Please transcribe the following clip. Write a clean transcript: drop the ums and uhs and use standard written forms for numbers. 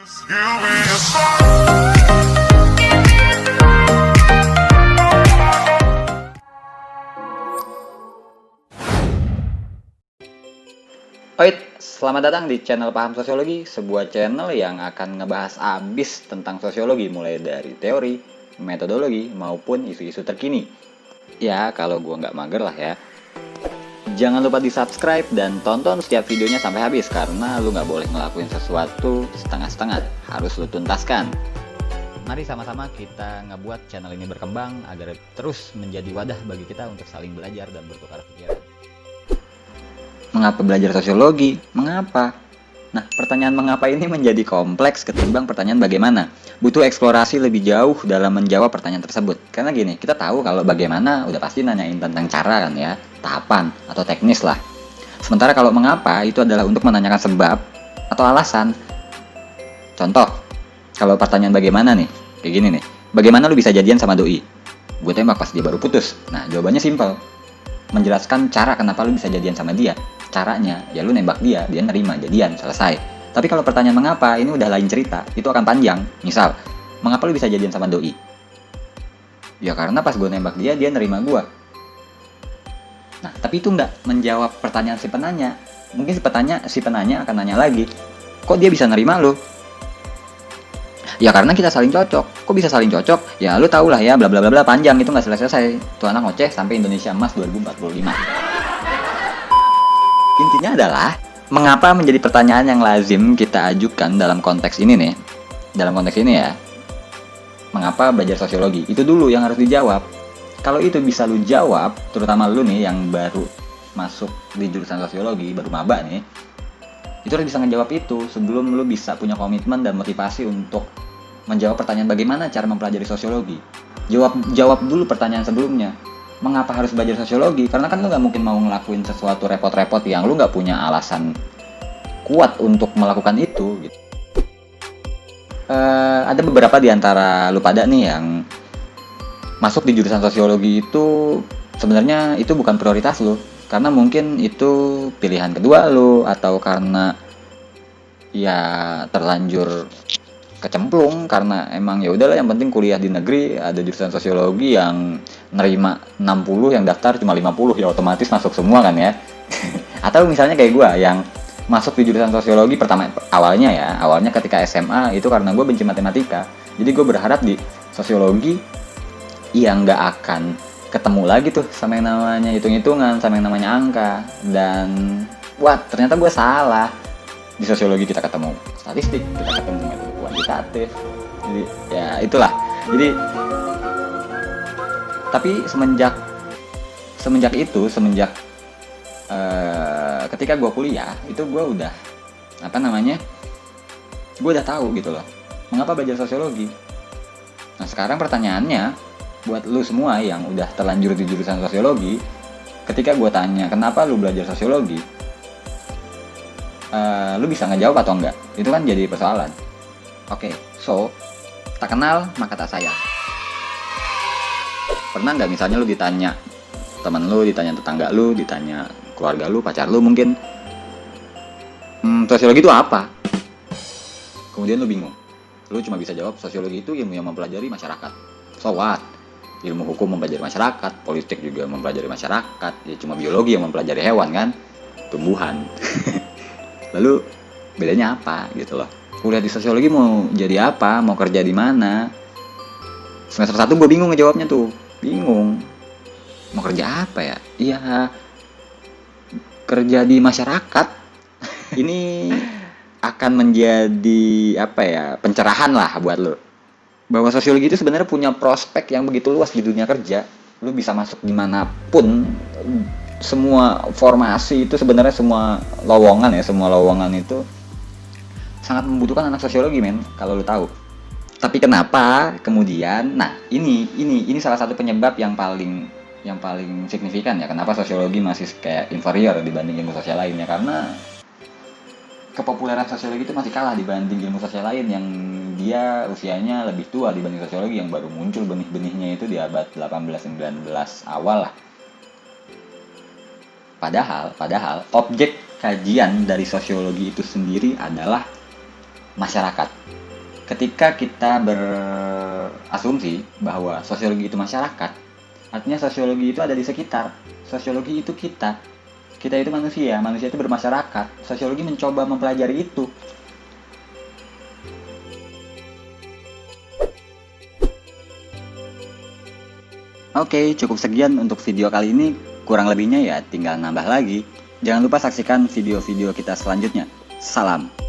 Oit, selamat datang di channel Paham Sosiologi, sebuah channel yang akan ngebahas abis tentang sosiologi mulai dari teori, metodologi, maupun isu-isu terkini. Ya, kalau gua nggak mager lah ya. Jangan lupa di subscribe dan tonton setiap videonya sampai habis, karena lu nggak boleh ngelakuin sesuatu setengah-setengah, harus lu tuntaskan. Mari sama-sama kita ngebuat channel ini berkembang agar terus menjadi wadah bagi kita untuk saling belajar dan bertukar pikiran. Mengapa belajar sosiologi? Mengapa? Nah, pertanyaan mengapa ini menjadi kompleks ketimbang pertanyaan bagaimana. Butuh eksplorasi lebih jauh dalam menjawab pertanyaan tersebut. Karena gini, kita tahu kalau bagaimana udah pasti nanyain tentang cara kan ya, tahapan atau teknis lah. Sementara kalau mengapa itu adalah untuk menanyakan sebab atau alasan. Contoh, kalau pertanyaan bagaimana nih, kayak gini nih. Bagaimana lu bisa jadian sama doi? Gue tembak pas dia baru putus. Nah, jawabannya simpel. Menjelaskan cara kenapa lu bisa jadian sama dia. Caranya, ya lu nembak dia nerima, jadian, selesai. Tapi kalau pertanyaan mengapa, ini udah lain cerita, itu akan panjang. Misal, mengapa lu bisa jadian sama doi? Ya karena pas gue nembak dia nerima gue. Nah, tapi itu nggak menjawab pertanyaan si penanya. Mungkin si penanya akan nanya lagi, kok dia bisa nerima lu? Ya karena kita saling cocok. Kok bisa saling cocok? Ya lu tau lah ya, bla bla bla bla, panjang, itu nggak selesai. Tuh anak ngoceh sampai Indonesia Emas 2045. Intinya adalah, mengapa menjadi pertanyaan yang lazim kita ajukan dalam konteks ini nih. Dalam konteks ini ya, mengapa belajar sosiologi? Itu dulu yang harus dijawab. Kalau itu bisa lu jawab, terutama lu nih yang baru masuk di jurusan sosiologi, baru maba nih, itu harus bisa ngejawab itu sebelum lu bisa punya komitmen dan motivasi untuk menjawab pertanyaan bagaimana cara mempelajari sosiologi. Jawab dulu pertanyaan sebelumnya. Mengapa harus belajar sosiologi? Karena kan lu nggak mungkin mau ngelakuin sesuatu repot-repot yang lu nggak punya alasan kuat untuk melakukan itu gitu. Ada beberapa di antara lu pada nih yang masuk di jurusan sosiologi itu sebenarnya itu bukan prioritas lu, karena mungkin itu pilihan kedua lu, atau karena ya terlanjur kecemplung karena emang ya udahlah yang penting kuliah di negeri, ada jurusan sosiologi yang nerima 60 yang daftar cuma 50, ya otomatis masuk semua kan ya. Atau misalnya kayak gue yang masuk di jurusan sosiologi awalnya ketika SMA itu karena gue benci matematika, jadi gue berharap di sosiologi yang nggak akan ketemu lagi tuh sama yang namanya hitung-hitungan, sama yang namanya angka, dan ternyata gue salah. Di sosiologi kita ketemu statistik, kita ketemu metode kuantitatif, jadi ya itulah. Jadi tapi semenjak ketika gue kuliah itu gue udah gue udah tahu gitu loh mengapa belajar sosiologi. Nah sekarang pertanyaannya buat lu semua yang udah terlanjur di jurusan sosiologi, ketika gue tanya kenapa lu belajar sosiologi, lu bisa ngejawab atau enggak? Itu kan jadi persoalan. Oke, so tak kenal maka tak sayang. Pernah nggak misalnya lu ditanya teman lu, ditanya tetangga lu, ditanya keluarga lu, pacar lu mungkin, sosiologi itu apa? Kemudian lu bingung. Lu cuma bisa jawab sosiologi itu ilmu yang mempelajari masyarakat. So what? Ilmu hukum mempelajari masyarakat, politik juga mempelajari masyarakat. Ya cuma biologi yang mempelajari hewan kan, tumbuhan. Lalu bedanya apa gitu loh. Kuliah di sosiologi mau jadi apa, mau kerja di mana. Semester 1 gue bingung ngejawabnya tuh. Bingung. Mau kerja apa ya? Iya, kerja di masyarakat. Ini akan menjadi pencerahan lah buat lo. Bahwa sosiologi itu sebenarnya punya prospek yang begitu luas di dunia kerja. Lo bisa masuk dimanapun. Semua formasi itu sebenarnya semua lowongan itu sangat membutuhkan anak sosiologi men, kalau lu tahu. Tapi kenapa kemudian, nah ini salah satu penyebab yang paling signifikan ya, kenapa sosiologi masih kayak inferior dibanding ilmu sosial lainnya, karena kepopuleran sosiologi itu masih kalah dibanding ilmu sosial lain yang dia usianya lebih tua dibanding sosiologi yang baru muncul benih-benihnya itu di abad 18-19 awal lah. Padahal objek kajian dari sosiologi itu sendiri adalah masyarakat. Ketika kita berasumsi bahwa sosiologi itu masyarakat, artinya sosiologi itu ada di sekitar. Sosiologi itu kita. Kita itu manusia itu bermasyarakat. Sosiologi mencoba mempelajari itu. Oke, cukup sekian untuk video kali ini. Kurang lebihnya ya tinggal nambah lagi. Jangan lupa saksikan video-video kita selanjutnya. Salam.